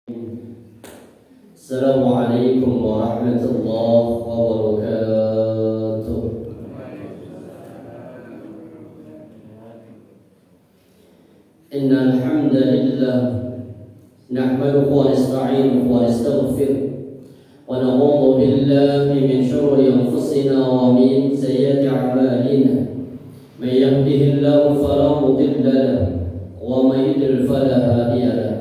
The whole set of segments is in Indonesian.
Assalamualaikum warahmatullahi wabarakatuh. Innal hamdalillah nahmaduhu wa nasta'inuhu wa nastaghfiruh wa na'udzu billahi min shururi anfusina wa min sayyiati a'malina. May yahdihillahu fala mudilla lahu wa may yudlil fala hadiya lahu.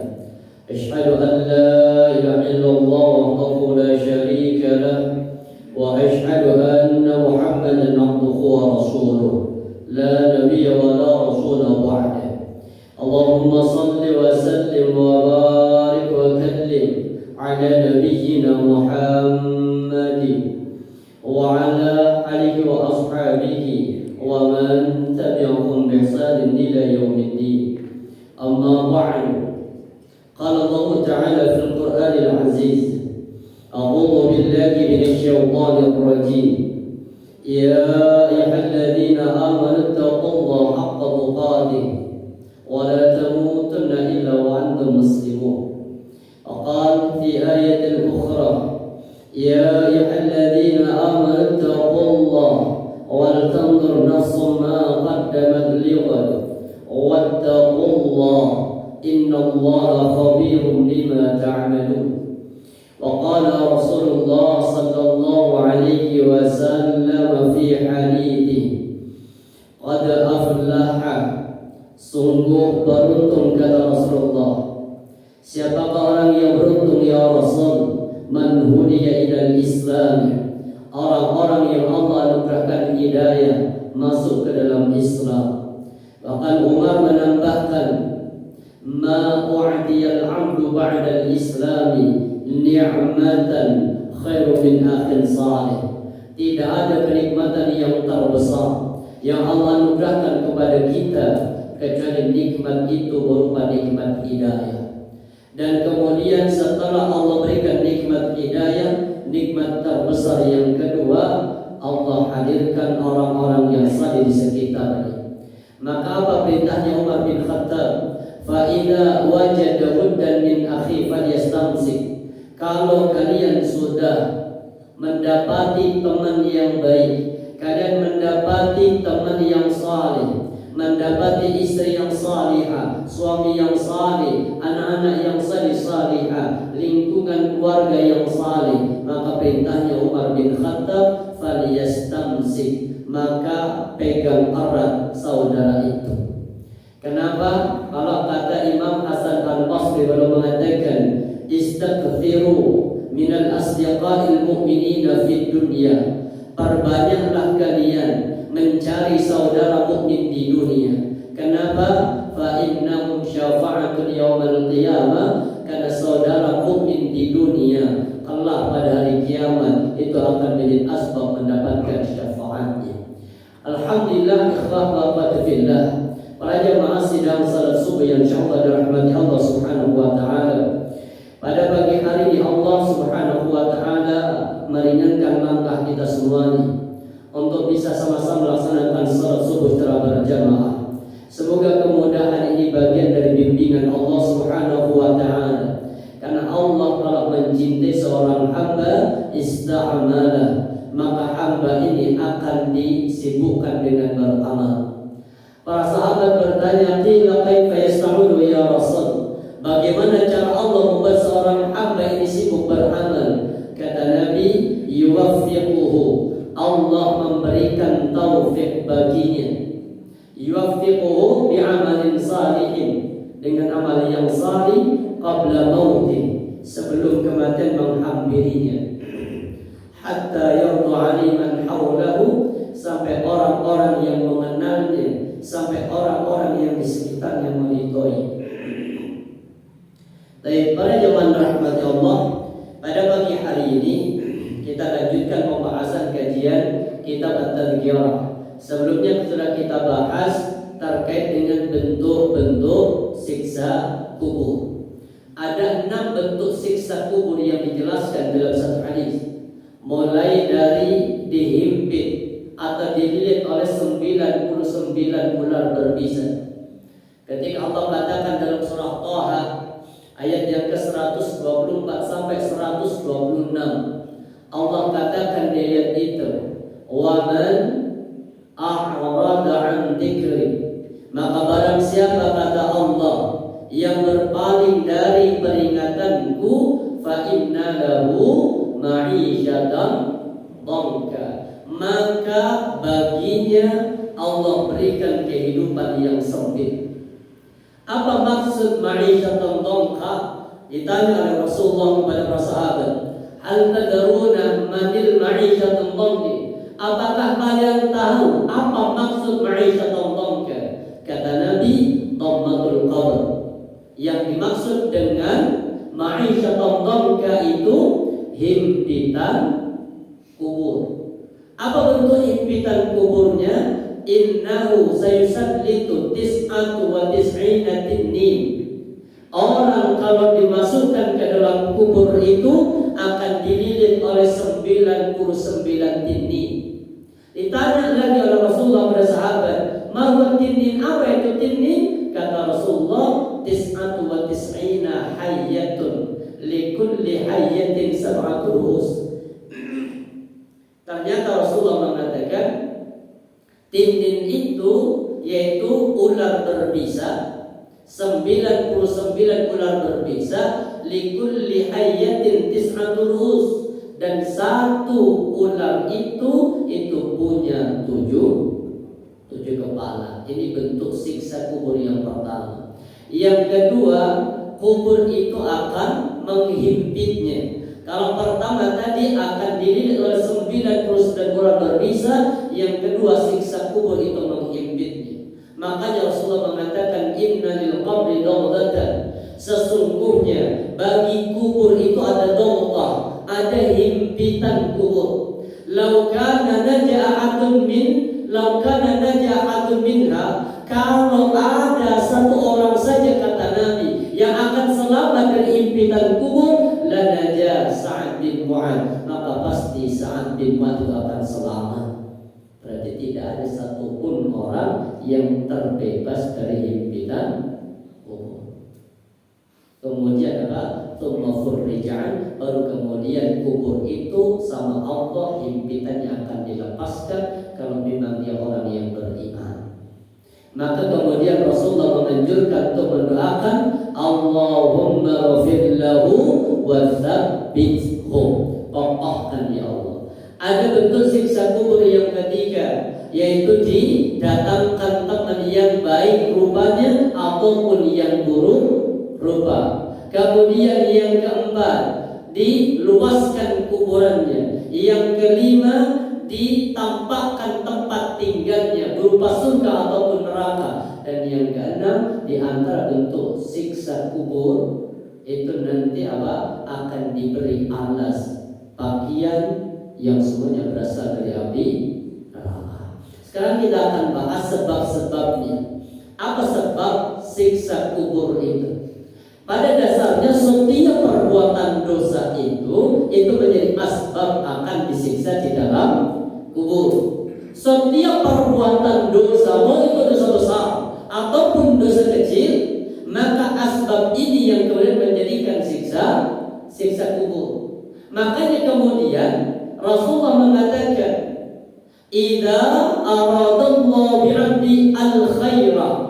أشهد أن لا إله إلا الله وحده لا شريك له وأشهد أن محمدا عبده ورسوله لا نبي ولا رسول بعده اللهم صل وسلم وبارك وكلم على نبينا محمد وعلى آله وأصحابه ومن تبعهم بإحسان إلى يوم الدين أما بعد قال الله تعالى في القرآن العزيز أعوذ بالله من الشيطان الرجيم يا أيها الذين آمنوا اتقوا الله حق تقاته ولا تموتن إلا وأنتم مسلمون وقال في آية أخرى يا أيها الذين آمنوا اتقوا الله ولتنظر نفس ما قدمت لغد واتقوا الله إن الله خبير بما تعملون وقال رسول الله صلى الله عليه وسلم في حديثه قد أفلح sungguh beruntung kata Rasulullah. Siapakah orang yang beruntung ya Rasul? Man hudiya ilal Islam, orang-orang yang Allah anugerahkan hidayah masuk ke dalam Islam. Bahkan Umar menambahkan ma u'diyal 'abdu ba'da al-islami ni'matan khairu min akhin salih. Tidak ada kenikmatan yang terbesar yang Allah anugerahkan kepada kita kecuali nikmat itu berupa nikmat hidayah. Dan kemudian setelah Allah berikan nikmat hidayah, nikmat terbesar yang kedua, Allah hadirkan orang-orang yang saleh di sekitarnya. Maka apa perintahnya Umar bin Khattab? Fa'idha wajada huddan min akhi falyastamsik. Kalau kalian sudah mendapati teman yang baik, kalian mendapati teman yang saleh, mendapati istri yang salihah, suami yang saleh, anak-anak yang salihah, lingkungan keluarga yang saleh, maka perintahnya Umar bin Khattab falyastamsik, maka pegang erat saudara itu. Kenapa? Kalau kata Imam Hasan Al-Basri baru mengatakan istaghfiru minal asdiqa'il mu'minina fid dunya. Perbanyaklah kalian mencari saudara mukmin di dunia. Kenapa? Fa innahum syafa'atun yaumal qiyamah. Karena saudara mukmin di dunia Allah pada hari kiamat itu akan menjadi asbab mendapatkan syafaatnya. Alhamdulillah ikhwah wa fillah. Para jamaah sidang salat subuh yang insyaallah dirahmati Allah Subhanahu wa taala. Pada pagi hari ini Allah Subhanahu wa taala meringankan langkah kita semuanya untuk bisa sama-sama melaksanakan salat subuh secara berjamaah. Semoga kemudahan ini bagian dari bimbingan Allah Subhanahu wa taala. Karena Allah kalau mencintai seorang hamba ista'amala, maka hamba ini akan disibukkan dengan beramal. Para sahabat bertanya, "Qila kaifa yasta'udu ya Rasul?" Bagaimana cara Allah membuat seorang hamba ini sibuk beramal? Kata Nabi, "Yuwaffiquhu." Allah memberikan taufik baginya. Yuwaffiquhu bi'amalin salihin, dengan amal yang salih qabla mautin, sebelum kematian menghampirinya. Hatta yardu 'aliman haulahu, sampai orang-orang yang mengenalnya, sampai orang-orang yang di sekitarnya meridhoi. Baik, para jemaah rahmati Allah, pada pagi hari ini kita lanjutkan pembahasan kajian kitab At-Tadhkirah. Sebelumnya sudah kita bahas terkait dengan bentuk-bentuk siksa kubur. Ada 6 bentuk siksa kubur yang dijelaskan dalam satu hadis. Mulai dari dihimpit atau dililit oleh 99 ular berbisa. Ketika Allah katakan dalam surah Thaha ayat yang ke-128, Allah katakan di ayat itu, wa man a'rada an dzikri, maka barang siapa kata Allah yang berpaling dari peringatanku, fa inna lahu ma'isyatan dhanka, maka baginya Allah berikan kehidupan yang sempit. Apa maksud ma'isyatan dhanka? Ditanya oleh Rasulullah kepada para sahabat, hal tadruna manil ma'isyatan dhanka? Apakah kalian tahu apa maksud ma'isyatan dhanka? Kata Nabi, dhammatul qabr. Yang dimaksud dengan ma'isyatan dhanka itu himpitan kubur. Apa bentuk himpitan kuburnya? Innahu sayusallitu tis'atu wa tis'ina tinnin. Orang kalau dimasukkan ke dalam kubur itu akan dililit oleh 99 tinnin. Ditanya lagi oleh Rasulullah kepada sahabat, ma huwa tinnin? Apa itu tinnin? Kata Rasulullah, tis'atu wa tis'ina hayyatun, likulli hayyatin sab'atu ru'us. Ternyata Rasulullah mengatakan tinnin itu yaitu ular berbisa, 99 ular berbisa, likulli hayyatin tis'atu ru'us, dan satu ular itu punya tujuh kepala. Ini bentuk siksa kubur yang pertama. Yang kedua, kubur itu akan menghimpitnya. Kalau pertama tadi akan dililit oleh 99 ular berbisa, yang kedua siksa kubur itu menghimpitnya. Makanya Rasulullah mengatakan inna lil qabri dawdatan, sesungguhnya bagi kubur itu ada dawdah, ada himpitan kubur. Lau kana naja'atun minha, kalau ada satu orang saja kata Nabi yang akan selamat dari himpitan kubur, lanaja Sa'ad bin Mu'adz, maka pasti Sa'ad bin Mu'adz akan selamat. Berarti tidak ada satupun orang yang terbebas dari himpitan kubur. Kemudian apa? Tsumma furrija'an, baru kemudian kubur itu sama Allah himpitannya akan dilepaskan kalau memang dia orang yang beriman. Maka kemudian Rasulullah menganjurkan untuk mendoakan Allahumma ghfir lahu wa tsabbithu, kokohkan ya Allah. Ada bentuk siksa kubur yang ketiga, yaitu didatangkan teman yang baik rupanya ataupun yang buruk rupa. Kemudian yang keempat, diluaskan kuburannya. Yang kelima, ditampakkan tempat tinggalnya berupa surga ataupun neraka. Dan yang keenam, di antara bentuk siksa kubur itu nanti akan diberi alas pakaian yang semuanya berasal dari api neraka. Sekarang kita akan bahas sebab-sebabnya. Apa sebab siksa kubur itu? Pada dasarnya setiap perbuatan dosa itu menjadi asbab akan disiksa di dalam kubur. Setiap perbuatan dosa, mau itu dosa besar ataupun dosa kecil, maka asbab ini yang kemudian menjadikan siksa kubur. Makanya kemudian Rasulullah mengatakan, idza aradallahu bi'abdi al-khaira,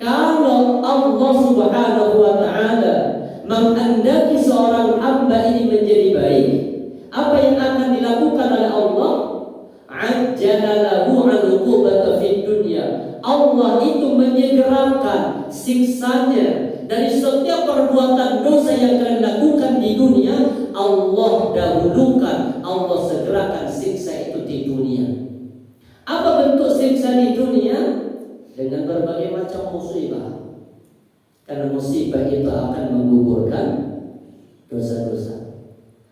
kalau Allah Subhanahu wa ta'ala menghendaki seorang hamba ini menjadi baik, apa yang akan dilakukan oleh Allah? Ajjala lahu 'uqubata fid dunya. Allah itu menyegerakan siksanya dari setiap perbuatan dosa yang kalian lakukan di dunia. Allah dahulukan, Allah segerakan siksa itu di dunia. Apa bentuk siksa di dunia? Dengan berbagai macam musibah. Karena musibah itu akan menggugurkan dosa-dosa.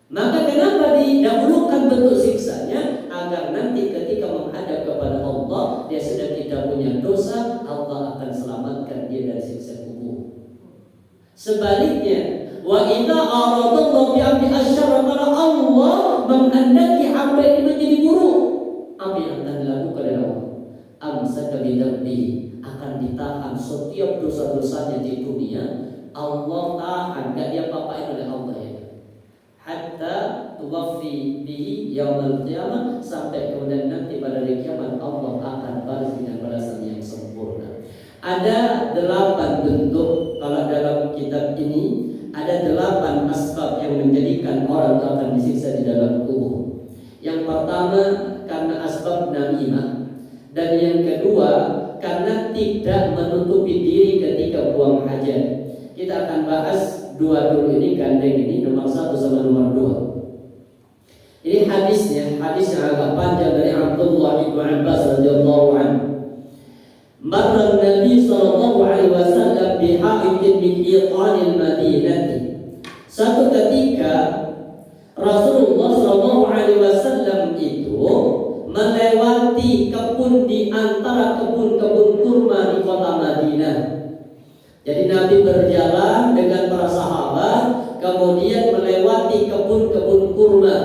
Maka kenapa didahulukan bentuk siksanya? Agar nanti ketika menghadap kepada Allah, dia sudah tidak punya dosa, Allah akan selamatkan dia dari siksa kubur. Sebaliknya, wa idza aradallahu bi 'abdi asyarra, kalau Allah menghendaki hamba ini menjadi buruk, apa yang akan dilakukan oleh Allah? Amsaka bidambi, akan ditahan setiap dosa-dosanya di dunia. Allah tahan, gak dia papain oleh Allah ya. Hatta bihi yaumil qiyamah, sampai kemudian nanti pada hari kiamat Allah akan balas dengan balasan yang sempurna. Ada 8 bentuk kalau dalam kitab ini, ada 8 asbab yang menjadikan orang akan disiksa di dalam kubur. Yang pertama karena asbab namimah, dan yang kedua karena tidak menutupi diri ketika buang hajat. Kita akan bahas dua dulu ini, gandeng ini, nomor 1 sama nomor 2. Ini hadisnya, hadis yang agak panjang dari Abdullah bin Abbas radhiyallahu anhu. Marra Nabi sallallahu alaihi wasallam bi ha'idin min iqanil Madinah. Satu ketika Rasulullah sallallahu alaihi wasallam itu melewati kebun di antara kebun-kebun kurma di kota Madinah. Jadi Nabi berjalan dengan para sahabat, kemudian melewati kebun-kebun kurma.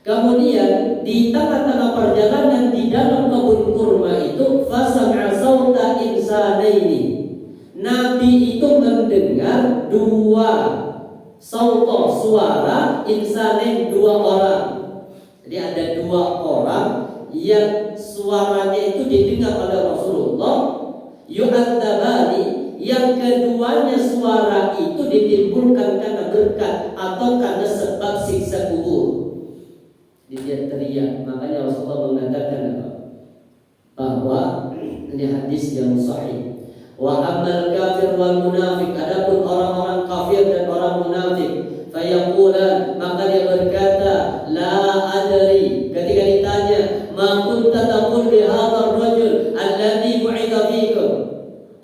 Kemudian di tengah-tengah perjalanan di dalam kebun kurma itu, fasami'a sauta insanaini. Nabi itu mendengar dua sauto, suara insanain, dua orang. Jadi ada dua orang yang suaranya itu didengar oleh Rasulullah, yu'adzabani, yang keduanya suara itu ditimbulkan karena berkat atau karena sebab siksa kubur. Dia teriak, makanya Rasulullah mengatakan apa? Bahwa ini hadis yang sahih. Wa amal kafir wal munafik, adapun orang-orang kafir dan orang munafik, fayaqula, maka dia berkata, la adri, ketika ditanya, ma kunta taqul li hadzal rajul alladhi bu'itha fikum.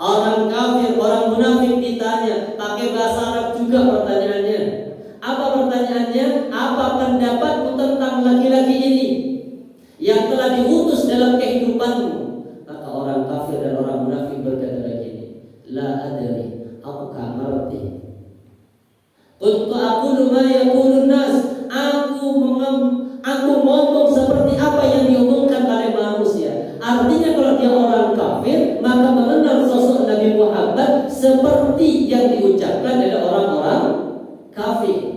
Orang kafir, orang munafik ditanya, pakai bahasa Arab juga pertanyaannya. Apa pertanyaannya? Apa pendapatmu tentang laki-laki ini yang telah diutus dalam kehidupanmu? Maka orang kafir dan orang munafik berkata begini, la adri, aku gak ngerti. Kuntu aqulu ma yaqulun nas, aku ngomong seperti apa yang diomongkan oleh manusia. Artinya kalau dia orang kafir, maka mengenal sosok Nabi Muhammad seperti yang diucapkan oleh orang-orang kafir.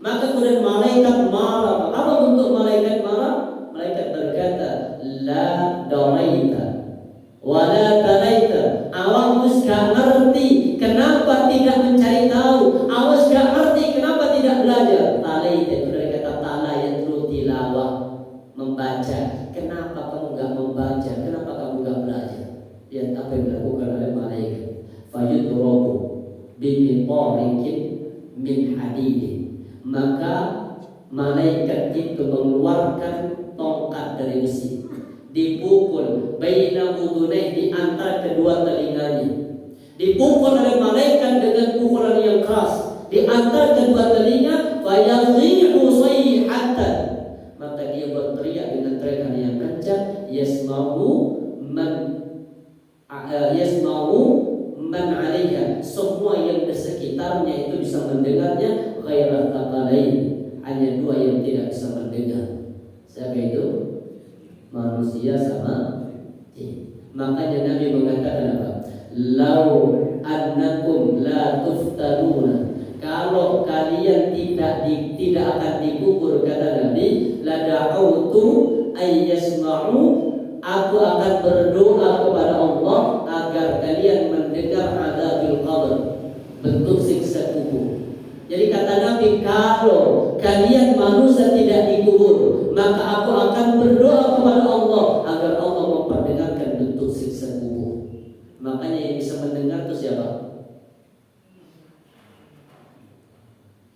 Maka kemudian malaikat marah. Apa bentuk malaikat marah? Malaikat berkata, la daraita wa la talaita. Awas gak ngerti, kenapa tidak mencari tahu? Awas gak ngerti, kenapa tidak belajar? Talaita itu dari kata tala, yatlu tilawah, membaca. Kenapa kamu gak membaca? Kenapa kamu gak belajar? Lihat apa yang dilakukan oleh malaikat. Fayudrobu bimiqarikin min hadidin. Maka malaikat itu mengeluarkan tongkat dari besi, dipukul baina udunai, di antara kedua telinganya. Dipukul oleh malaikat dengan pukulan yang keras di antara kedua telinga, fayadhi'u sayhatan, maka dia berteriak dengan teriakan yang kencang, yasma'u man 'alaiha, semua yang di sekitarnya itu bisa mendengarnya, ghairat thaqalain, hanya dua yang tidak bisa mendengar. Siapa itu? Manusia sama jin. Makanya Nabi mengatakan apa? Lau annakum la tuftanuna, kalau kalian tidak akan dikubur, kata Nabi, la da'autu ay yasma'u, aku akan berdoa kepada Allah agar kalian mendengar adzabil qabr, bentuk siksa kubur. Jadi kata Nabi, kalau kalian manusia tidak dikubur, maka aku akan berdoa kepada Allah agar Allah memperdengarkan bentuk siksa kubur. Makanya yang bisa mendengar itu siapa?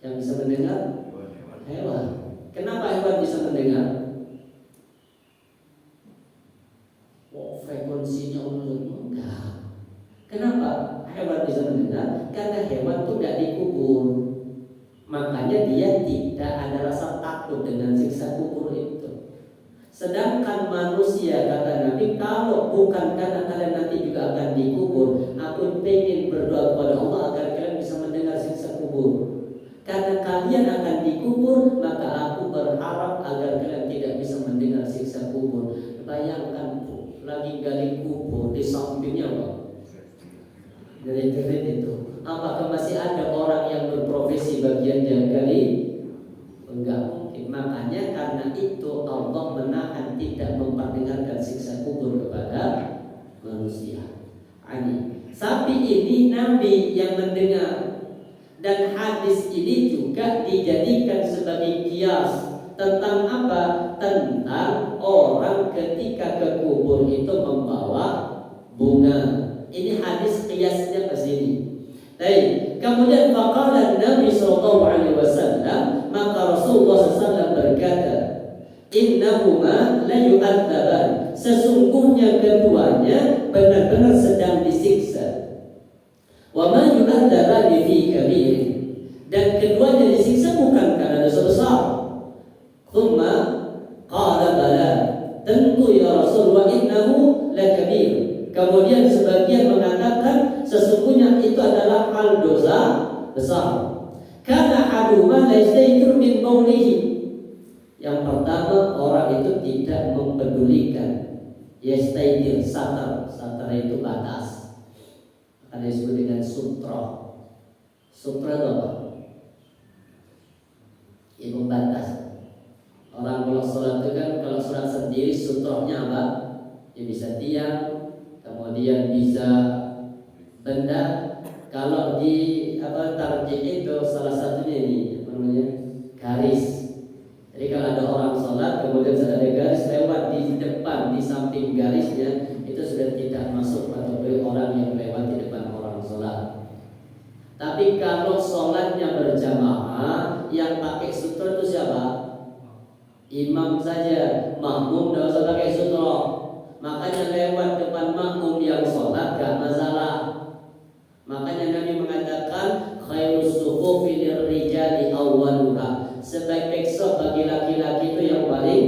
Yang bisa mendengar? Hewan. Kenapa hewan bisa mendengar? Frekuensinya enggak. Kenapa hewan bisa mendengar? Karena hewan itu tidak dikubur. Makanya dia tidak ada rasa takut dengan siksa kubur itu. Sedangkan manusia, kata Nabi, kalau bukan karena kalian nanti juga akan dikubur, aku ingin berdoa kepada Allah agar kalian bisa mendengar siksa kubur. Karena kalian akan dikubur, maka aku berharap agar kalian tidak bisa mendengar siksa kubur. Bayangkan lagi gali kubur, di sampingnya apa? Dari itu. Apakah masih ada orang yang berprofesi bagian yang gali? Enggak mungkin. Sapi ini Nabi yang mendengar. Dan hadis ini juga dijadikan sebagai kias tentang apa? Tentang orang ketika ke kubur itu membawa bunga. Ini hadis kiasnya ke sini. Baik, kemudian faqala Nabi sallallahu alaihi wasallam, maka Rasulullah SAW berkata, innahuma la yu'adzaban, sesungguhnya keduanya benar-benar sedang disiksa. Wa ma yu'adzabani fi kabir, dan keduanya disiksa bukan karena dosa besar. Thumma qala bala, tentu ya Rasul, wa innahu lakabir. Kemudian sebagian mengatakan sesungguhnya itu adalah hal dosa besar. Karena haduma laistaitur min qawlihi. Yang pertama, orang itu tidak mempedulikan yastaitir, satar. Satar itu batas. Akan disebut dengan sutra. Sutra itu apa? Ya, membatas. Orang kalau sholat itu kan, kalau sholat sendiri sutrohnya apa? Ya bisa tiang, kemudian bisa benda. Kalau di tarjih itu salah satunya ini apa namanya? Garis. Jadi kalau ada orang sholat kemudian ada garis lewat di depan, di samping garisnya, itu sudah tidak masuk kategori orang yang lewat di depan orang sholat. Tapi kalau sholatnya berjamaah, yang pakai sutra itu siapa? Imam saja. Makmum tidak usah pakai sutra. Makanya lewat depan makmum yang sholat gak masalah. Makanya Nabi mengatakan khairus sufufi lirrijali awwaluha, sebaik-baik saf bagi laki-laki itu yang paling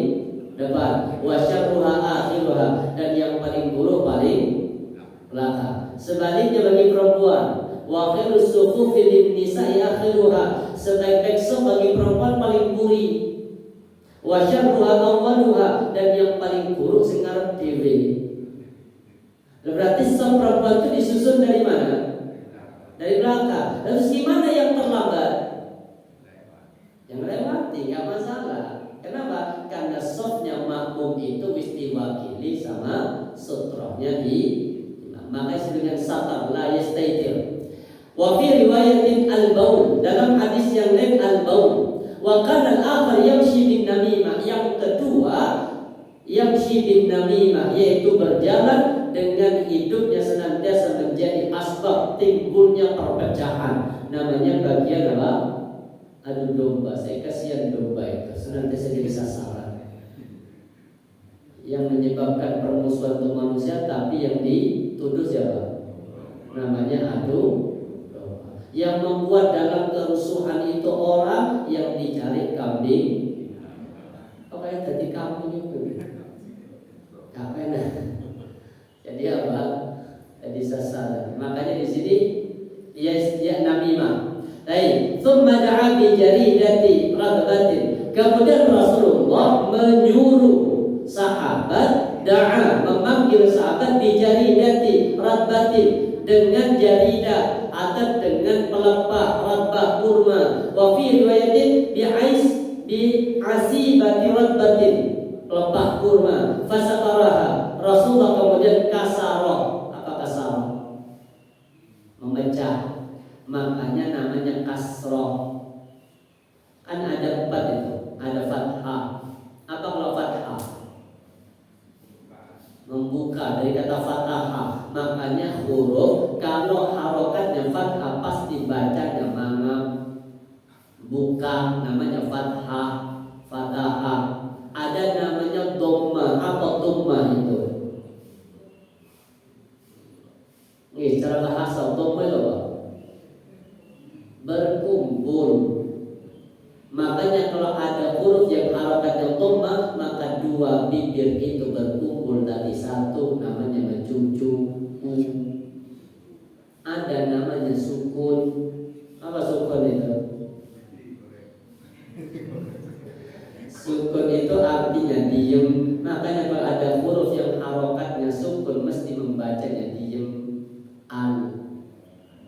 depan, wa syarruha akhiruha, dan yang paling buruk paling belakang. Sebaliknya bagi perempuan, wa khairus sufufi lin-nisa'i akhiruha, sebaik-baik saf bagi perempuan paling buri, wa syarruha awwaluha, dan yang paling buruk sing ngarep dhewe. Berarti saf perempuan itu disusun dari mana? Dari belakang. Terus gimana yang terlambat? Yang lewati, nggak masalah. Kenapa? Karena sofnya makmum itu wis diwakili sama sutrohnya di imam. Makanya dengan satar la yastaitir. Wa fi riwayatin al-baul, dalam hadis yang lain al-baul. Wa kana al-akhar yamshi bin namimah, yang kedua yamshi bin namimah, yaitu berjalan dengan hidupnya senantiasa menjadi asbab timbulnya perpecahan. Namanya bagian apa? Adu domba. Saya kasihan domba itu senantiasa jadi sasaran, yang menyebabkan permusuhan untuk manusia, tapi yang dituduh siapa? Namanya adu domba. Yang membuat dalam kerusuhan itu orang yang dicari kambing. Apa yang tadi kambing itu? Apa yang jadi apa? Jadi sasaran. Makanya di sini dia namimah. Baik, thumma da'a bi jaridati radbatin. Kemudian Rasulullah menyuruh sahabat, memanggil sahabat bi jaridati radbatin, dengan jaridah atau dengan pelepah radbah kurma. Wa fi riwayatin bi asibati radbatin, pelepah kurma. Fasaqaraha, Rasulullah kemudian kasarah. Apa kasarah? Memecah. Makanya namanya kasroh. Kan ada 4 itu. Ada fathah. Apa kalau fathah? Membuka, dari kata fathah. Makanya huruf kalau harokatnya fathah pasti bacanya mangap. Buka, namanya fathah, fathah. Ada namanya dhamma. Apa dhamma itu? Ini secara bahasa dhamma itu apa? Berkumpul. Makanya kalau ada huruf yang harokatnya dhamma, maka 2 bibir itu berkumpul tadi satu, namanya mencucu. Ada namanya sukun. Apa sukun itu? Sukun itu artinya diem. Makanya kalau ada huruf yang harokatnya sukun, mesti membacanya diem.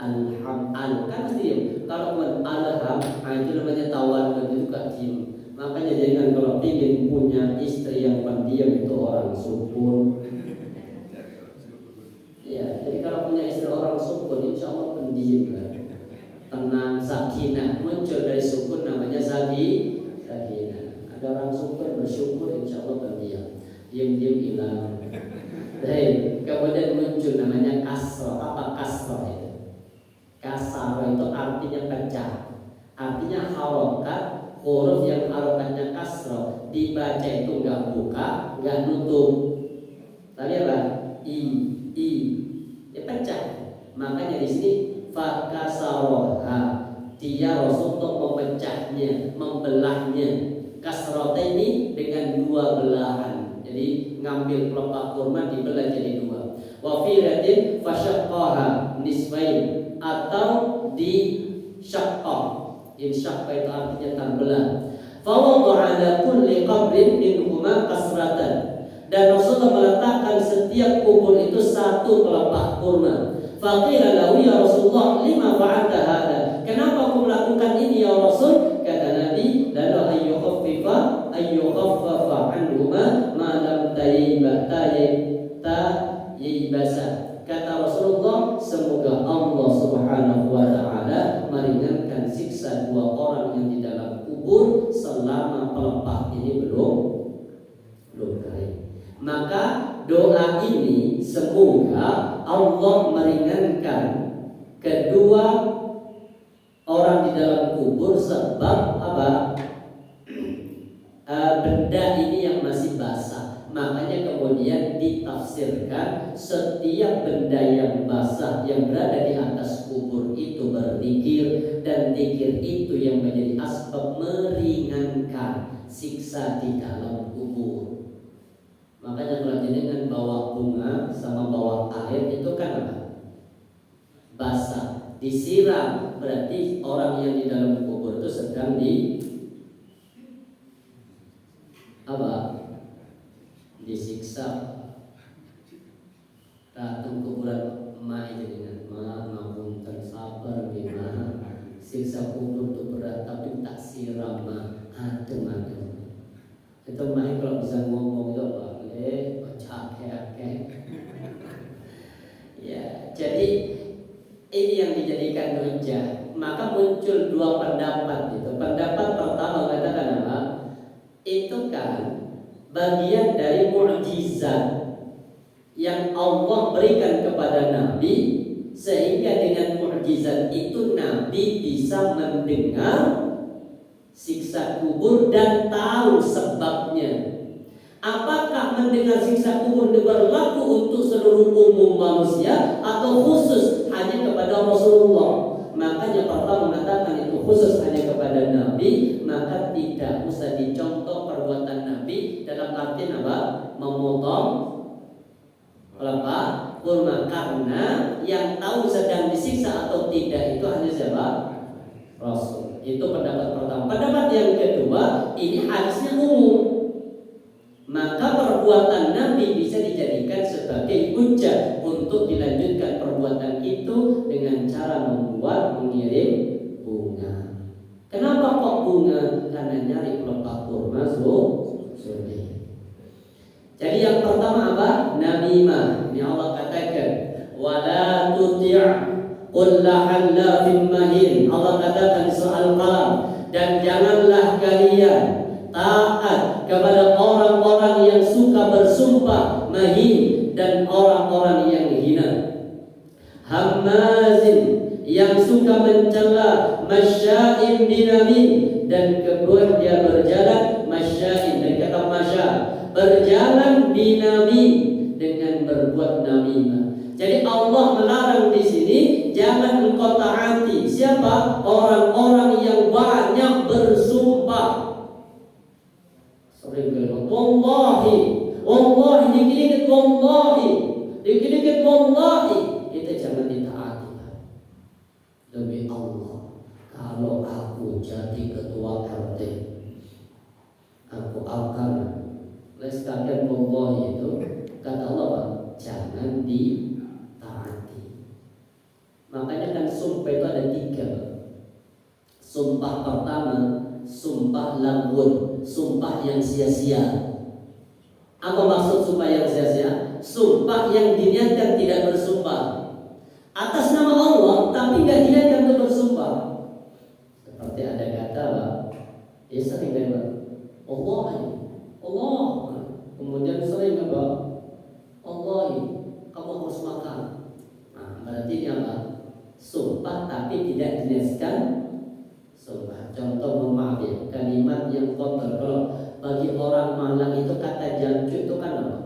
Alham, kan mesti diem. Kalau alham, itu namanya tawar, itu juga diem. Makanya jangan kalau ingin punya istri yang pendiam itu orang sukun. Ya, jadi kalau punya istri orang insya Allah pendiam kan. Tenang, sakinah, muncul dari sukun namanya sakinah. Ada orang sukun bersyukur insya Allah pendiam, diam-diam hilang. Kemudian muncul namanya kasroh. Apa kasroh itu? Kasroh itu artinya pecah, artinya harokat. Huruf yang harokatnya kasroh dibaca itu nggak buka, nggak nutup. Tadi apa? I, ya pecah. Makanya di sini fakasaroha, dia Rasul untuk memecahnya, membelahnya. Kasroh ini dengan dua belahan. Jadi ngambil pelepah kurma dibelah jadi dua. Wa fi ratin fasyaqqaha nisfain, atau di syaqqah. Insyaqqa itu artinya terbelah. Fa wada'a ala kulli qabrin minhuma kasratan. Dan Rasulullah meletakkan setiap kubur itu satu pelepah kurma. Faqila lahu ya Rasulullah lima fa'alta hada? Kenapa kau melakukan ini ya Rasul? Kata Nabi, lalu ayyukhaffafa anhuma ma lam tayyibasa. Kata Rasulullah, semoga Allah Subhanahu wa taala meringankan siksa dua orang yang di dalam kubur selama pelepah ini belum kering. Maka doa ini semoga Allah meringankan kedua orang di dalam kubur sebab apa? Benda ini yang masih basah. Makanya kemudian ditafsirkan setiap benda yang basah yang berada di atas kubur itu berzikir, dan zikir itu yang menjadi asbab meringankan siksa di dalam kubur. Makanya kalau dengan bawa bunga sama bawa air itu kan apa? Basah, disiram, berarti orang yang di dalam kubur itu sedang disiksa. Datang kuburan emak itu dengan maupun sabar gimana, siksa kubur itu berat tapi tak siram adem. Itu emak kalau bisa ngomong itu ya, jadi ini yang dijadikan hujah. Maka muncul dua pendapat itu. Pendapat pertama katakan apa? Itu kan bagian dari mukjizat yang Allah berikan kepada Nabi, sehingga dengan mukjizat itu Nabi bisa mendengar siksa kubur dan tahu sebabnya. Apakah mendengar siksa kubur berlaku untuk seluruh umum manusia atau khusus hanya kepada Rasulullah? Makanya pertama mengatakan itu khusus hanya kepada Nabi, maka tidak usah dicontoh perbuatan Nabi dalam artian apa? Memotong pelepah kurma, karena yang tahu sedang disiksa atau tidak itu hanya siapa? Rasul. Itu pendapat pertama. Pendapat yang kedua, ini hadisnya umum. Maka perbuatan Nabi bisa dijadikan sebagai hujjah untuk dilanjutkan perbuatan itu dengan cara mengirim bunga. Kenapa kok bunga? Karena nyari pelepah kurma sulit. Jadi yang pertama apa? Namimah. Ini Allah katakan, wala tuti' kulla hallafin mahin. Allah katakan soal qalam, dan janganlah kalian taat kepada orang-orang yang suka bersumpah mahin dan orang-orang yang hina. Hammazin, yang suka mencela, masya'in binamin, dan kemudian dia berjalan masya'in dari kata masya, berjalan binamin dengan berbuat namimah. Jadi Allah melarang di sini jangan engkau taati siapa? Orang-orang yang banyak bersumpah. Sering bilang wallahi, dikit-dikit wallahi, itu jangan ditaati. Demi Allah, kalau aku jadi ketua RT, aku akan lestarikan wallahi itu, kata Allah, jangan ditaati. Makanya kan sumpah itu ada 3. Sumpah pertama, sumpah lagun, sumpah yang sia-sia. Apa maksud sumpah yang sia-sia? Sumpah yang diniatkan tidak bersumpah. atas nama Allah, tapi nggak diniatkan untuk bersumpah. Seperti ada kata apa? Ya sering dengar Allah, Allah. Kemudian sering apa? Allah, kamu harus makan. Nah, berarti ini apa? Sumpah tapi tidak diniatkan sumpah. Contoh, mohon maaf ya, kalimat yang kotor. Kalau bagi orang Malang itu kata jancu itu kan apa?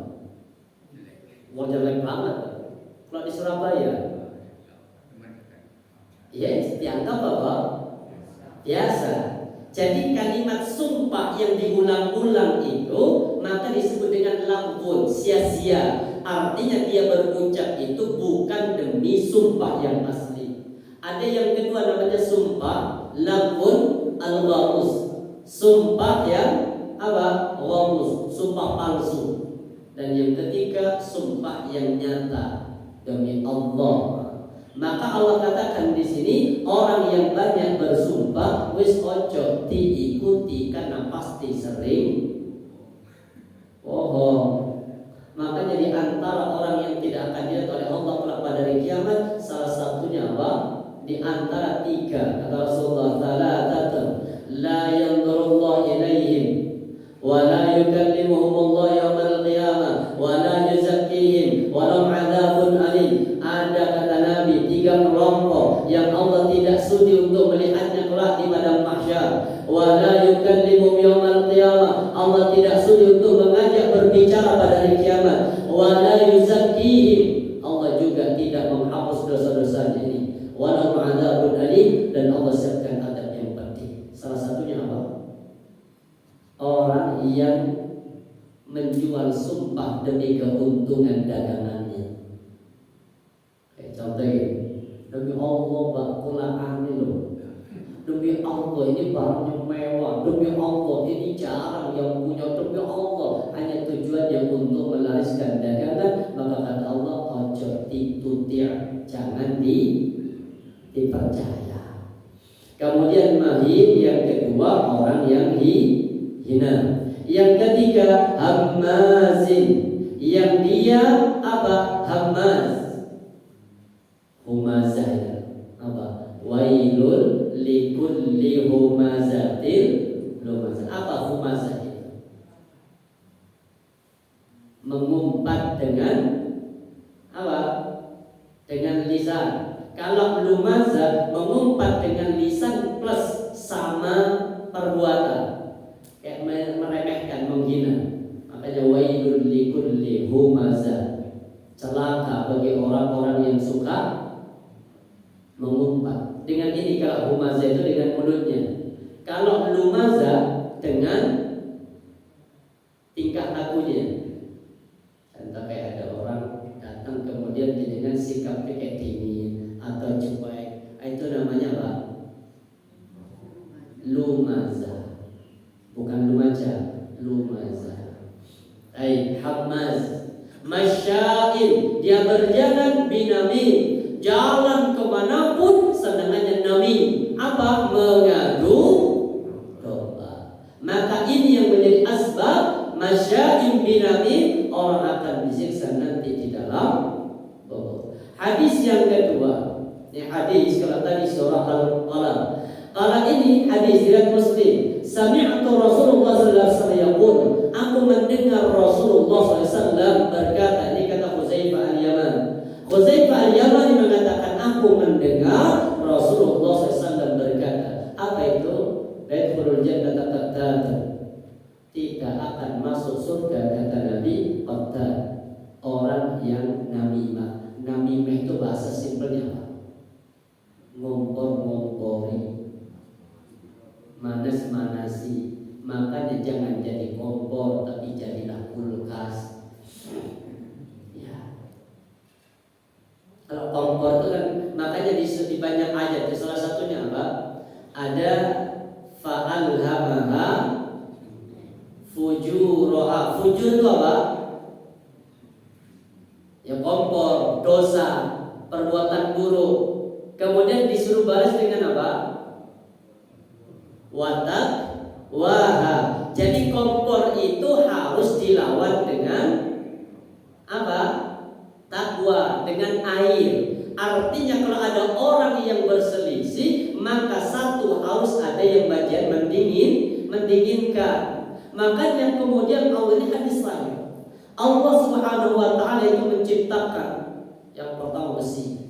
Mau jelek banget. Kalau di Surabaya, ya dianggap apa? Biasa. Jadi kalimat sumpah yang diulang-ulang itu maka disebut dengan lafzun, sia-sia. Artinya dia berucap itu bukan demi sumpah yang asli. Ada yang kedua namanya sumpah lafzun al-ghamus. Sumpah yang apa? Ghamus, sumpah palsu. Dan yang ketiga sumpah yang nyata demi Allah. Maka Allah katakan di sini orang yang banyak bersumpah wis ojo diikuti karena pasti sering bohong. Makanya di antara orang yang tidak akan dilihat oleh Allah kelak pada hari kiamat salah satunya apa? Di antara tiga kata Rasulullah thalathatun la yanzurullahu ilaihim wa la yukallimuhumullahu yaumal qiyamah wa la yuzakkihim wa lahum adzabun alim. Ada kata Nabi tiga kelompok yang Allah tidak sudi untuk melihatnya kelak di padang mahsyar. Wa la yukallimuhum yaumal qiyamah. Allah tidak sudi untuk mengajak berbicara pada hari kiamat. Wa la yuzakkihim. Allah juga tidak menghapus dosa-dosanya ini. Wa lahum adzabun alim, dan Allah siapkan adab yang pedih. Salah satunya apa? Orang yang menjual sumpah demi keuntungan dagangannya. Contohnya, demi Allah bakulah ini loh. Demi Allah ini barangnya mewah. Demi Allah ini jarang yang punya. Demi Allah hanya tujuannya untuk melariskan dagangan. Maka kata Allah, ojo ditutir, jangan dipercaya. Kemudian mahin yang kedua orang yang hina. Yang ketiga hammazin, yang dia apa? Hammaz. Humazah apa? Wailul likulli humazatil lumazah. Apa humazah itu? Mengumpat dengan apa? Dengan lisan. Kalau lumazah mengumpat dengan lisan plus sama perbuatan, kayak meremehkan, menghina. Makanya wailul likulli humazah, celaka bagi orang-orang yang suka mengumpat. Dengan ini kalau humazah itu dengan mulutnya. Kalau lumazah dengan tingkah lakunya. Contoh kayak ada orang datang kemudian dengan sikapnya kayak dingin atau cuek, itu namanya apa? Lumazah. Bukan lumaja, lumazah. Hammaz. Masyain, dia berjalan binamin, jalan kemanapun senangannya namim. Apa? Mengadu domba. Maka ini yang menjadi asbab masyain binamin, orang akan disiksa nanti di dalam kubur. Hadis yang kedua, ini hadis kalau tadi surah Al-Qalam. Kalau ini hadis riwayat Muslim. Sami'tu Rasulullah sallallahu alaihi wasallam yaqul, aku mendengar Rasulullah sallallahu alaihi wasallam berkata, ini kata Hudzaifah al-Yaman. Hudzaifah al-Yamani mengatakan, aku mendengar Rasulullah sallallahu alaihi wasallam berkata. Apa itu? Yadkhulul jannata qattatan. Tidak akan masuk surga kata Nabi qattat, orang yang namimah. Namimah itu bahasa simpelnya apa? Ngompor-ngompori, manas-manasi. Makanya jangan jadi kompor, tapi jadilah kulkas. Ya. Kalau kompor itu kan, makanya di banyak ayat. Salah satunya apa? Ada fa'alhamaha fujuraha. Fujur itu apa? Ya kompor, dosa, perbuatan buruk. Kemudian disuruh balas dengan apa? Watak waha. Jadi kompor itu harus dilawan dengan apa? Takwa, dengan air. Artinya mendinginkan. Makanya kemudian Allah ini hadis lain. Allah Subhanahu wa taala itu menciptakan yang pertama besi.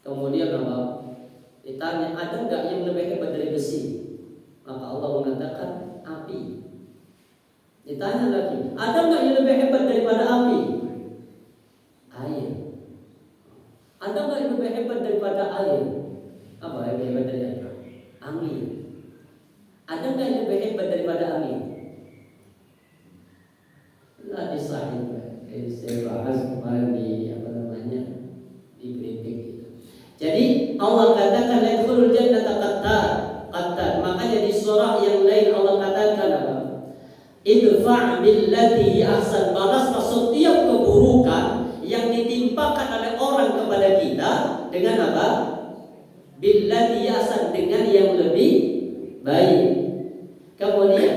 Kemudian apa? Ditanya, ada enggak yang lebih hebat dari besi? Maka Allah mengatakan api. Ditanya lagi, ada enggak yang lebih hebat daripada api? Air. Ada enggak yang lebih hebat daripada air? Apa yang lebih hebat dari air? Angin. Ada enggak yang lebih hebat daripada angin? Nah, disahih. Saya bahas kemarin di di briefing gitu. Jadi Allah katakan yadkhulul jannata qattar. Makanya di surah yang lain Allah katakan apa? Idfa' billati ahsan. Balaslah setiap keburukan yang ditimpakan oleh orang kepada kita dengan apa? Billati ahsan, dengan yang lebih baik. Kemudian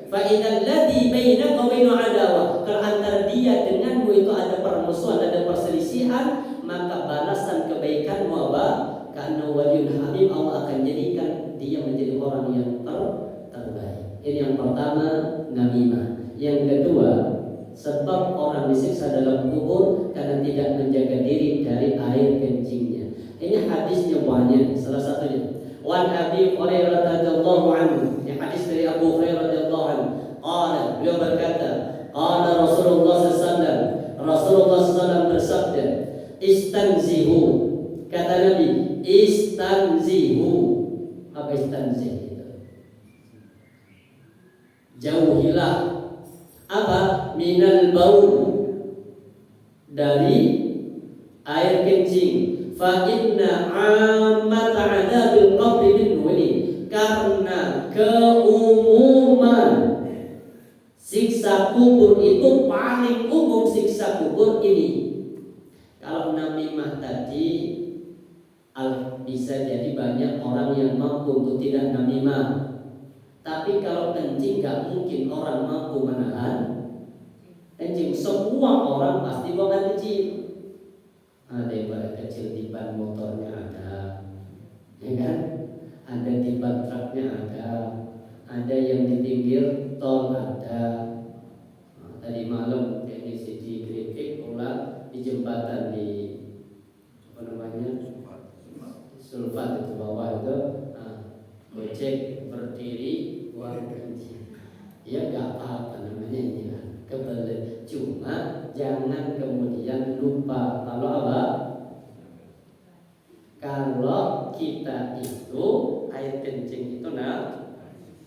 fa idzal ladzi bainaka wa bainahu adawah. Kalau antara dia denganmu itu ada permusuhan, ada perselisihan, maka balasan kebaikanmu apa? Karena waliyul hamim, Allah akan jadikan dia menjadi orang yang terbaik. Ini yang pertama, namimah. Yang kedua, sebab orang disiksa dalam kubur karena tidak menjaga diri dari air kencingnya. Ini hadisnya banyak, salah satunya Wan Abi Hurairah radhiyallahu anhu, yang hadis dari Abu Hurairah radhiyallahu anhu, qala, beliau berkata, qala Rasulullah sallallahu Rasulullah sallallahu bersabda, istanzihu, kata Nabi, istanzihu. Apa istanzih itu? Jauhilah apa? Minal baul, dari air kencing. Fa inna ammat adabil qabri minhu, karena keumuman siksa kubur itu paling umum siksa kubur ini. Kalau namimah tadi bisa jadi banyak orang yang mampu untuk tidak namimah. Tapi kalau kencing gak mungkin orang mampu menahan kencing. Semua orang pasti buang kencing. Ada yang pada kecil di ban motornya ada, ya kan? Ada di ban truknya ada yang di pinggir tol ada. Tadi malam ini di Griffith pula di jembatan di Sulfat itu bawah itu, gojek berdiri buang kencing. Ya nggak apa-apa namanya ini lah, kebelet. Cuma jangan kemudian lupa kalau apa? Kalau kita itu air kencing itu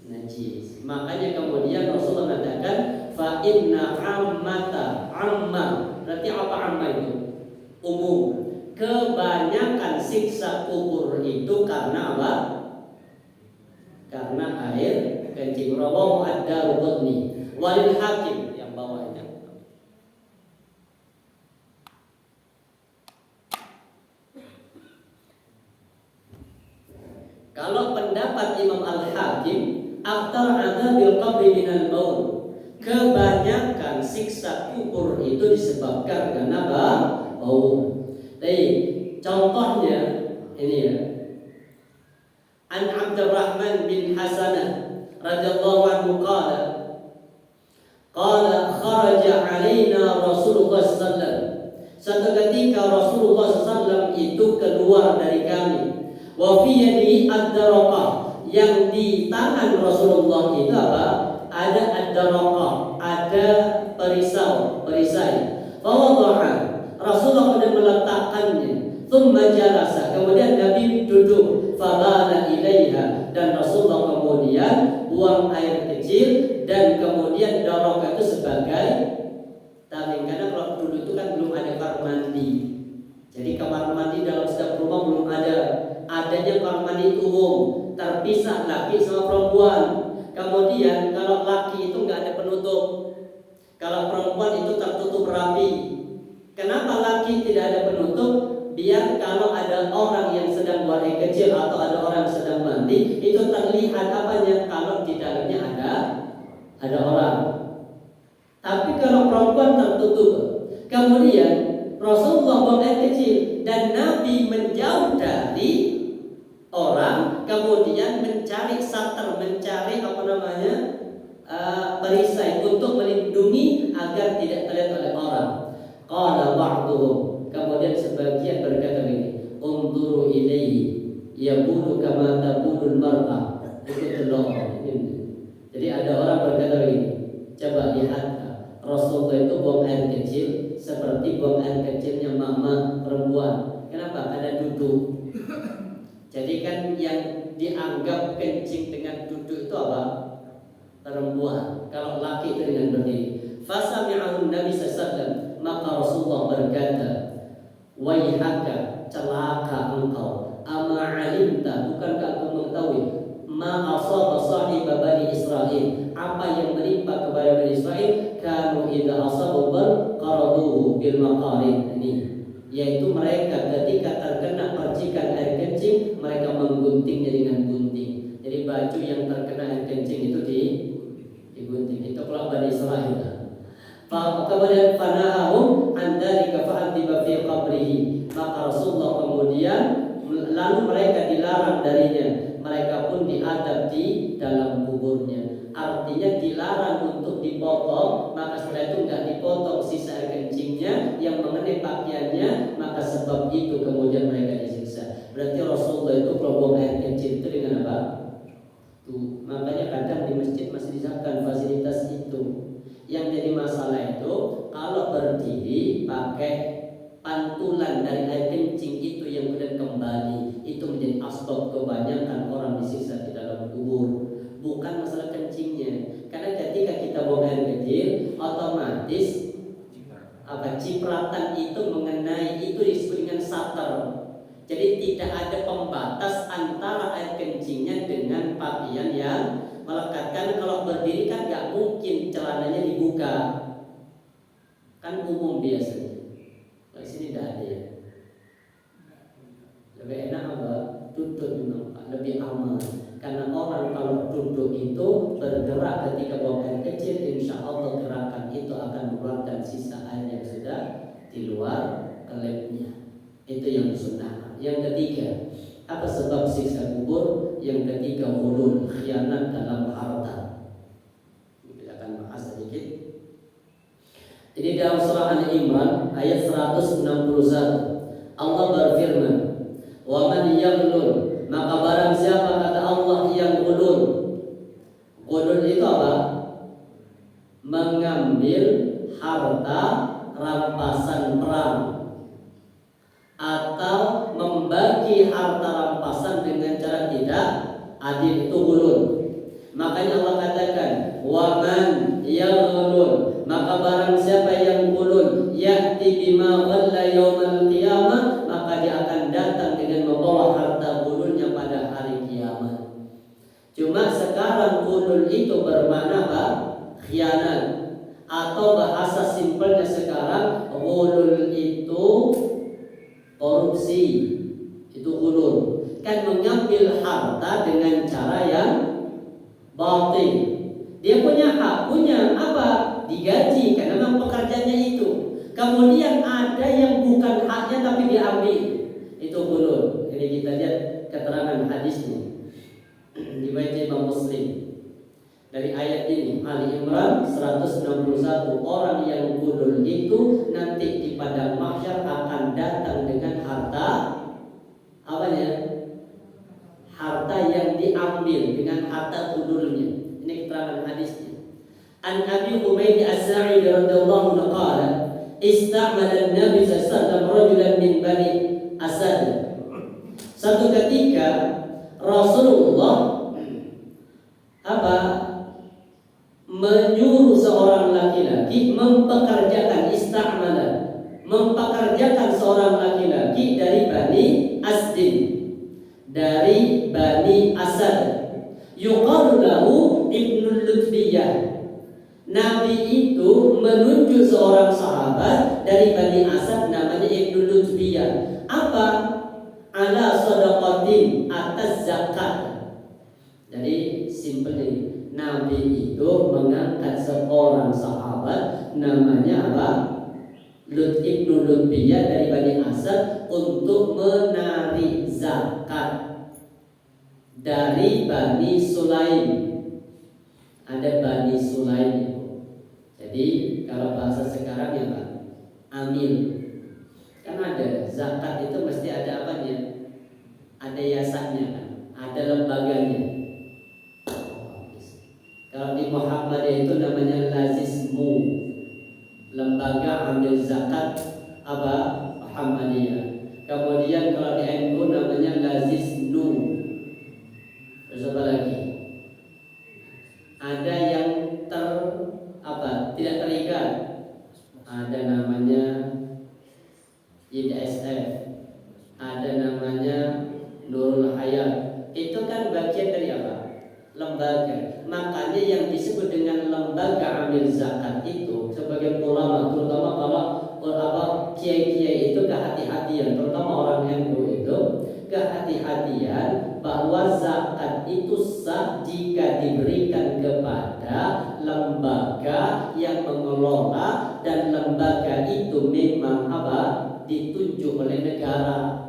najis. Makanya kemudian Rasulullah mengatakan fa inna amma. Berarti apa amma itu? Umum. Kebanyakan siksa kubur itu karena apa? Karena air kencing. Rawahu ad-Darqutni walil Hakim yang bawahnya. Kalau pendapat Imam Al-Hakim, aktar adabil qabri minal baul, kebanyakan siksa kubur itu disebabkan karena apa? Baul. Jadi contohnya ini ya. An Abdurrahman bin Hasanah radhiyallahu anhu qala kharaja alaina Rasulullah sallallahu alaihi wasallam. Satu ketika Rasulullah sallallahu itu keluar dari kami. Wa fi yadihi ad-daraqah, yang di tangan Rasulullah itu apa? Ada ad-daraqah, ada perisai. Fa wada'a, Rasulullah kemudian meletakkannya. Tsumma jalasa, kemudian Nabi duduk. Fabala ilaiha, dan Rasulullah kemudian buang air kecil, dan kemudian daraqah itu sebagai taling. Karena kalau dulu itu kan belum ada kamar mandi. Jadi kamar mandi dalam setiap rumah belum ada. Adanya kamar mandi umum, terpisah laki sama perempuan. Kemudian kalau laki itu nggak ada penutup, kalau perempuan itu tertutup rapi. Kenapa laki tidak ada penutup? Biar kalau ada orang yang sedang buang air kecil atau ada orang sedang mandi, itu terlihat apanya kalau di dalamnya ada orang. Tapi kalau perempuan tertutup. Kemudian Rasulullah buang air kecil dan Nabi menjauh dari orang, kemudian mencari mencari satar, mencari perisai untuk melindungi agar tidak terlihat oleh orang. Qala ba'duhum, kemudian sebagian berkata begini, unduru ilaihi yaqulu kama taqulul mar'ah. Itu telur. Jadi ada orang berkata begini, coba lihat, Rasulullah itu buang air kecil seperti buang air kecilnya mama perempuan. Kenapa? Ada duduk. Jadi kan yang dianggap kencing dengan duduk itu apa? Perempuan. Kalau laki itu dengan berdiri. Fasami'ahun Nabi SAW, maka Rasulullah berkata, waihaka, celaka engkau, ama alimta, bukankah engkau mengetahui ma asaba sahiba Bani Israel, apa yang menimpa kepada Bani Israel, kanu idza asabu qaraduhu bil maqarid. Ini yaitu mereka ketika terkena percikan air kencing, mereka mengguntingnya dengan gunting. Jadi baju yang terkena air kencing itu digunting. Itu kalau Bani Israel. Kemudian fanahum an dzalika fa'atiba fi qabrihi, maka Rasulullah kemudian lalu mereka dilarang darinya, mereka pun diadab di dalam kuburnya. Artinya dilarang untuk dipotong, maka setelah itu enggak dipotong sisa air kencingnya yang mengenai pakaiannya, maka sebab itu kemudian mereka disiksa. Berarti Rasulullah itu kalau buang air kencing itu dengan apa? Tuh, makanya kadang di masjid masih disahkan fasilitas itu. Yang jadi masalah itu kalau berdiri pakai pantulan dari air kencing itu yang kemudian kembali, itu menjadi asbab kebanyakan orang disiksa di dalam kubur. Bukan masalah kencingnya, karena ketika kita buang air kecil, otomatis cipratan itu mengenai, itu disebut dengan satar. Jadi tidak ada pembatas antara air kencingnya dengan pakaian yang melekatkan. Kalau berdiri kan nggak mungkin celananya dibuka, kan umum biasanya. Kalau sini tidak ada ya. Lebih enak apa? Duduk memang lebih aman. Karena orang kalau duduk itu bergerak ketika buang air kecil, insya Allah gerakan itu akan mengeluarkan sisa air yang sudah di luar kelepnya. Itu yang sunnah. Yang ketiga, apa sebab siksa kubur? Yang ketiga, hulul, khianat dalam harta. Kita akan bahas sedikit. Ini dalam surah Al-Imran ayat 161. Allah berfirman, "Wa man yaghlul," maka barang siapa, kata Allah, yang hulul. Hulul itu apa? Mengambil harta rampasan perang atau membagi harta rampasan dengan cara tidak adil, itu hulul. Makanya Allah katakan, wa man yaghlul, maka barang siapa yang hulul, ya'ti bima ghalla yaumal qiyamah, maka dia akan datang dengan membawa harta hululnya pada hari kiamat. Cuma sekarang hulul itu bermakna apa? Khianat, atau bahasa simpelnya sekarang hulul itu korupsi. Itu hulul, kan mengambil harta dengan cara yang batil. Dia punya hak, punya apa? Digaji karena memang pekerjaannya itu. Kemudian ada yang bukan haknya tapi diambil. Itu hulul. Ini kita lihat keterangan hadisnya di riwayat Imam Muslim. Dari ayat ini, Ali Imran 161, orang yang hulul itu nanti di padang mahsyar akan datang dengan harta apanya? Harta yang diambil dengan harta hululnya. Ini keterangan hadisnya. An Abi Humaid As-Sa'idi radhiyallahu anhu qala, istamala an-nabi sallallahu alaihi wasallam rajulan min Bani Asad. Satu ketika Rasulullah menyuruh seorang laki-laki mempekerjakan, istamala, mempekerjakan seorang laki-laki dari Bani Asdin, dari Bani Asad. Yuqalu lahu Ibnul Lutbiyah. Nabi itu menunjuk seorang sahabat dari Bani Asad namanya Ibnul Lutbiyah. Apa? Ala shadaqatin, atas zakat. Jadi simpelnya, Nabi itu mengangkat seorang sahabat namanya apa? Ibnu Lutbiyah dari Bani Asad untuk menarik zakat dari Bani Sulaim. Ada Bani Sulaim. Jadi kalau bahasa sekarang ya Pak, amil. Kan ada zakat itu mesti ada apanya? Ada yayasannya kan, ada lembaganya. Kalau di Muhammadiyah itu namanya Lazismu, lembaga amil zakat apa? Muhammadiyah. Kemudian kalau di NU namanya Lazisnu. Terus apa lagi? Ada yang tidak terikat. Ada namanya IDSF. Ada namanya Nurul Hayat. Itu kan bagian dari apa? Lembaga. Makanya yang disebut dengan lembaga amil zakat itu sebagai ulama, terutama kalau kiai-kiai itu kehati-hatian, terutama orang NU itu kehati-hatian bahwa zakat itu sah jika diberikan kepada lembaga yang mengelola dan lembaga itu memang ditunjuk oleh negara.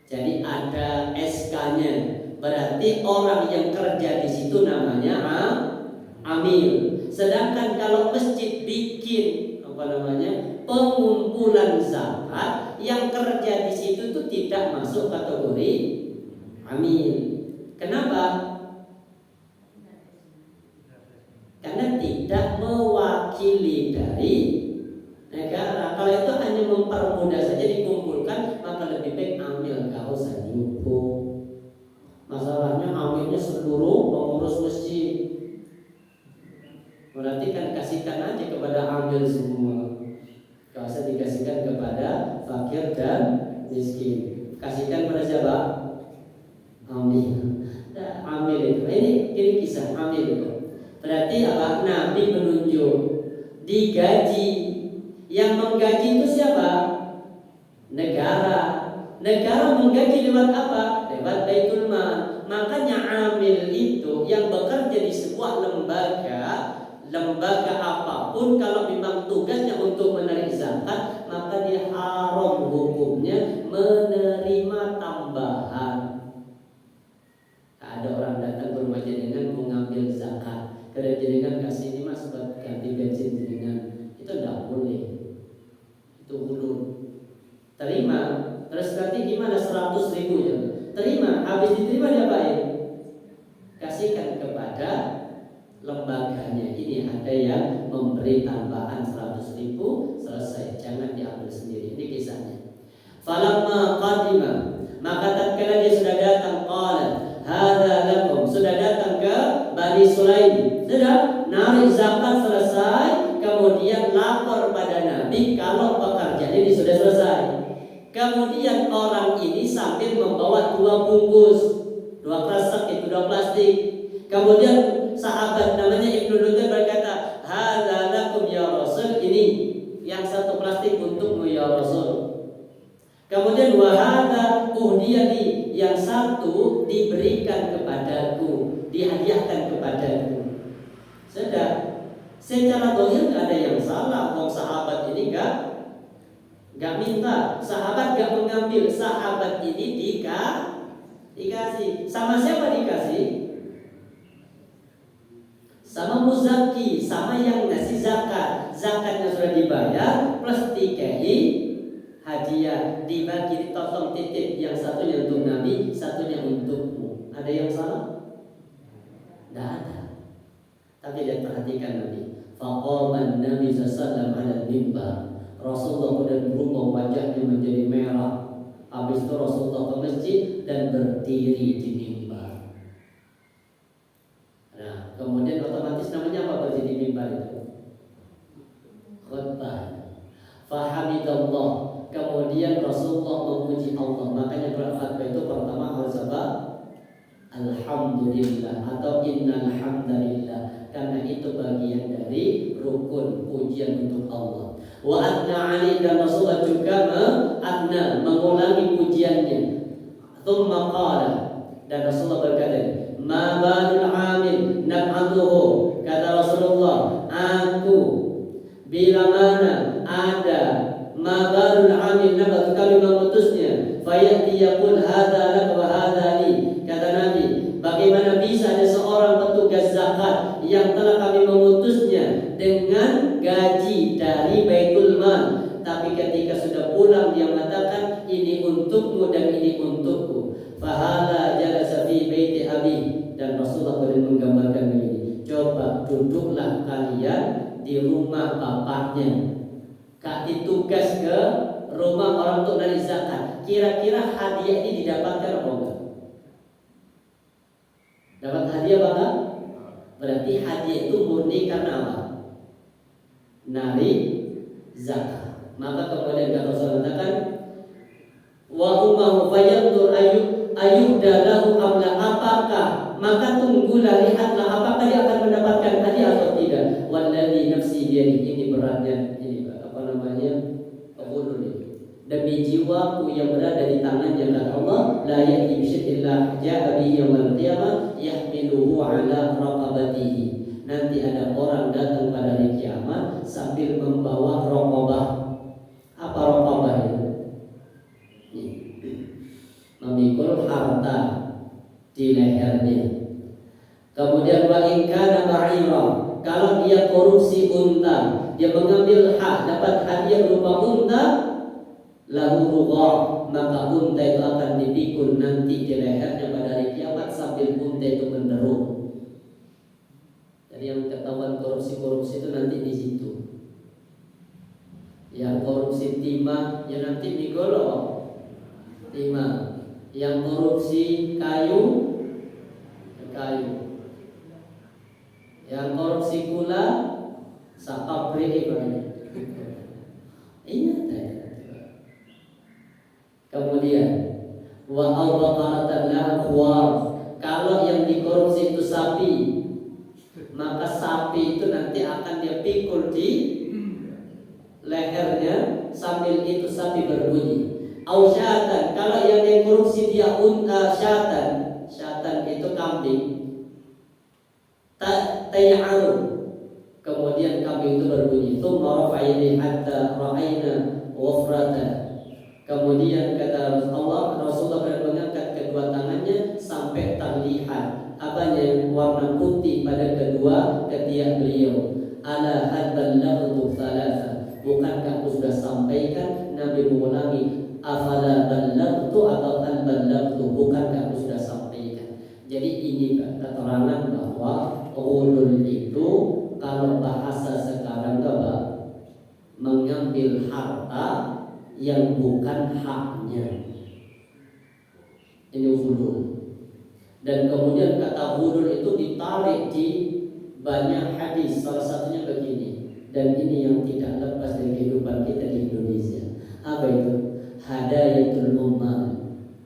Jadi ada SK-nya. Berarti orang yang kerja di situ namanya amil. Sedangkan kalau masjid bikin pengumpulan zakat, yang kerja di situ itu tidak masuk kategori amil. Kenapa? Karena tidak mewakili dari negara. Kalau itu hanya mempermudah saja dikumpulkan, maka lebih baik amil, gak usah dihukum. Masalahnya amilnya seluruh pengurus masjid. Berarti kan kasihkan aja kepada amil semua. Gak usah dikasihkan kepada fakir dan miskin. Kasihkan pada siapa? Amil. Nah, amil itu. Ini kisah amil itu. Berarti apa? Nabi menunjuk digaji. Yang menggaji itu siapa? Negara. Negara menggaji lewat apa? Lewat Baitul Mal. Makanya amil itu yang bekerja di sebuah lembaga apapun, kalau memang tugasnya untuk menarik zakat, maka dia haram hukumnya menerima tambahan. Ada orang datang ke rumah jenengan mengambil zakat, karena jenengan kasih ini mas buat ganti bensin jenengan, itu tidak boleh. Itu ulur. Terima. Terus nanti gimana 100.000 ya? Terima, habis diterima diapain? Kasihkan kepada lembaganya. Ini ada yang memberi tambahan 100.000, selesai, jangan diambil sendiri. Ini kisahnya. Falamma qadima, maka tatkala dia sudah datang, qala hadza lakum, sudah datang ke Bani Sulaim, sudah narik zakat selesai, kemudian lapor pada Nabi kalau pekerjaan ini sudah selesai. Kemudian orang ini sambil membawa 2 bungkus, 2 kresek itu 2 plastik. Kemudian sahabat namanya Ibnu Nudair berkata, hadza lakum ya Rasul, ini yang 1 plastik untukmu ya Rasul. Kemudian wa hadza uhdiyati, yang 1 diberikan kepadaku, dihadiahkan kepadaku. Sudah, secara zahir tidak ada yang salah. Wong sahabat ini Gak minta, sahabat gak mengambil, sahabat ini dikasih. Sama siapa dikasih? Sama muzaki, sama yang ngasih zakat. Zakatnya sudah dibayar, plus dikei hadiah, dibagi, ditotong titip. Yang satunya untuk Nabi, satunya untukmu. Ada yang salah? Tidak ada. Tapi dia perhatikan Nabi. Faqaman Nabi sallallahu alaihi wasallam. Rasulullah kemudian berubah wajahnya menjadi merah. Habis itu Rasulullah ke masjid dan berdiri di mimbar. Nah, kemudian otomatis namanya apa berdiri di mimbar itu? Khutbah. Fahamidallah. Kemudian Rasulullah memuji Allah. Makanya khutbah itu pertama harus apa? Alhamdulillah atau innal hamdalillah. Karena itu bagian dari rukun pujian untuk Allah. Wa adna ali, dan Rasulullah juga mengulangi pujiannya. Tsumma qala, dan Rasulullah berkata, ma balul amil nab'atuhu, kata Rasulullah, aku bila mana ada ma balul amil nab'atu, kami mengutusnya, fayati yaqul hadza lak wa hadza li, kata Nabi, yang telah kami mengutusnya dengan gaji dari Baitul Mal. Tapi ketika sudah pulang dia mengatakan ini untukmu dan ini untukku. Fahala jalasa fi baiti abi, dan Rasulullah boleh menggambarkan begini. Coba duduklah kalian di rumah bapaknya. Kasih tugas ke rumah orang untuk narik zakat. Kira-kira hadiah ini didapatkan apa enggak? Dapat hadiah apa enggak? Berarti hadiah itu murni karena apa? Narik zakat. Maka kemudian kata Rasul katakan wa umahu fayandur ayyudalahu amla, apakah maka tunggulah, lihatlah apakah dia akan mendapatkan hadiah atau tidak. Walladzi nafsi biyadihi, ini beratnya ini apa namanya? Qulul ini. Demi jiwaku yang berada di tangannya, kata Allah, la ya'ti bi syai'in illa ja'a bihi yaumil qiyamah yahmiluhu ala raqabatihi. Nanti ada orang datang pada hari kiamat sambil membawa raqabah. Apa raqabah itu? Memikul harta di lehernya. Kemudian wa in kana ba'ira, kalau dia korupsi unta, dia mengambil hak dapat hadiah berupa unta, lahu rugha, maka unta itu akan dipikul nanti di lehernya pada hari kiamat sambil unta itu menderu. Jadi yang ketahuan korupsi itu nanti di situ. Yang korupsi timah ya nanti migolo timah. Yang korupsi kayu. Yang korupsi gula sapabri banyak. Ingat ya. Kemudian wa awqatan la khwar, kalau yang dikorupsi itu sapi, maka sapi itu nanti akan dia pikul di lehernya sambil itu sapi berbunyi. Au syatan, kalau yang dikorupsi dia unta syatan itu kambing. Tay'aru, kemudian kambing itu berbunyi. Tsumma rafa'ini hatta ra'ayna wafrata. Kemudian kata Allah, Rasulullah mengangkat kedua tangannya sampai terlihat apanya, warna putih pada kedua ketiak beliau. Ala hal ballaghtu thalatha, bukankah aku sudah sampaikan? Nabi mengulangi, afala ballaghtu atau an ballaghtu, bukankah aku sudah sampaikan. Jadi ini keterangan bahwa ulul itu kalau bahasa sekarang apa? Mengambil harta yang bukan haknya. Ini ulul. Dan kemudian kata ulul itu ditarik di banyak hadis. Salah satunya begini. Dan ini yang tidak lepas dari kehidupan kita di Indonesia. Apa itu? Hadayatul ummal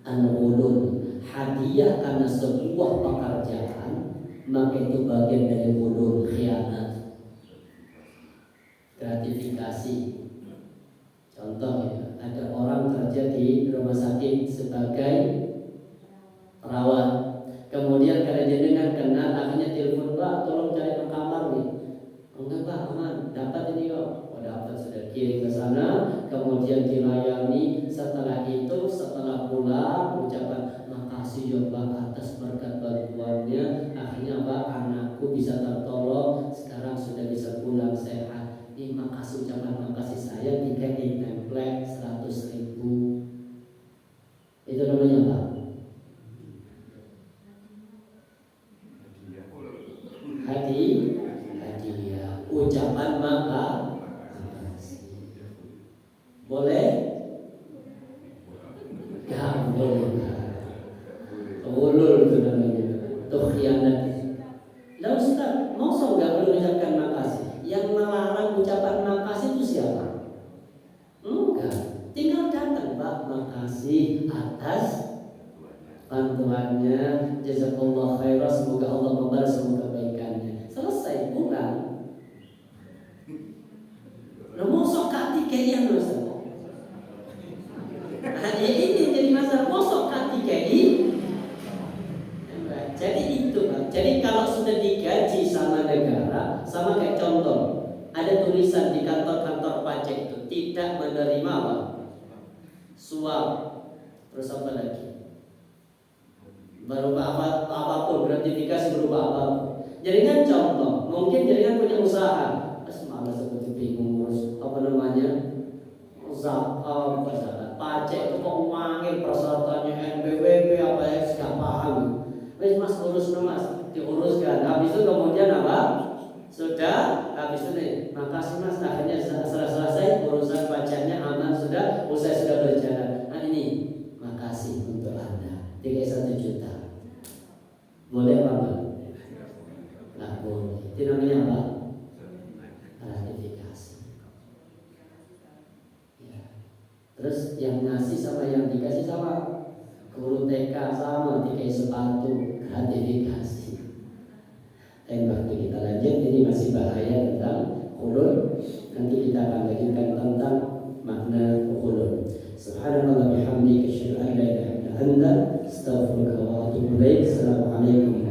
an-ulul. Hadiah karena sebuah pekerjaan, maka itu bagian dari ulul, khianat, gratifikasi. Contoh ya, ada orang kerja di rumah sakit sebagai perawat. Kemudian karena jenengan kenal, akhirnya telepon, Pak, tolong cari kamar nih. Enggak Pak, aman, dapat ini kok. Oh dapat, sudah kirim ke sana. Kemudian dilayani. Setelah itu, setelah pulang, ucapan makasih ya Pak atas berkat bantuannya. Akhirnya Pak, anakku bisa tertolong. Sekarang sudah bisa pulang sehat. Ini makasih, ucapan makasih saya tiket di template 100.000. Itu namanya apa? Hadiah. Ucapan makasih. Boleh? Gak boleh. Ulul itu namanya. Itu khianat. Lalu Ustaz, masa nggak perlu mengucapkan makasih? Yang melarang ucapan makasih itu siapa? Enggak. Tinggal datang, Pak, makasih atas bantuannya. Jazakallah khairan, semoga Allah membalas semua kebaikannya. Selesai, pulang. Lo mosok kati kayak Ustaz. Nah, ini jadi masalah, mosok kati kayak jadi itu Pak. Jadi kalau sudah digaji sama negara, sama kayak contoh, ada tulisan di kantor-kantor pajak itu tidak menerima apa? Suap. Terus apa lagi? Berupa apapun, gratifikasi berupa apapun. Jadi kan contoh, usaha. Terus malah seperti bingung ngurus apa namanya zakat, pajak itu kok uangnya persyaratannya NPWP apa ya sudah paham. Wes mas urus mas, diuruskan. Habis itu kemudian apa? Sudah habis itu nih, makasih mas, akhirnya selesai urusan pajaknya aman sudah, usaha sudah berjalan. Nah ini makasih untuk anda, 1 juta. Boleh apa enggak? Nggak boleh. Itu namanya apa? Gratifikasi. Ya. Terus yang ngasih sama yang dikasih sama. Guru TK sama, dikasih sepatu, gratifikasi. Dan waktu kita lanjut, ini masih bahaya tentang hulul. Nanti kita akan lanjutkan tentang makna hulul. Subhanallah bihamdika asyhadu an la ilaha illa anta astaghfiruka wa atubu ilaik. Assalamualaikum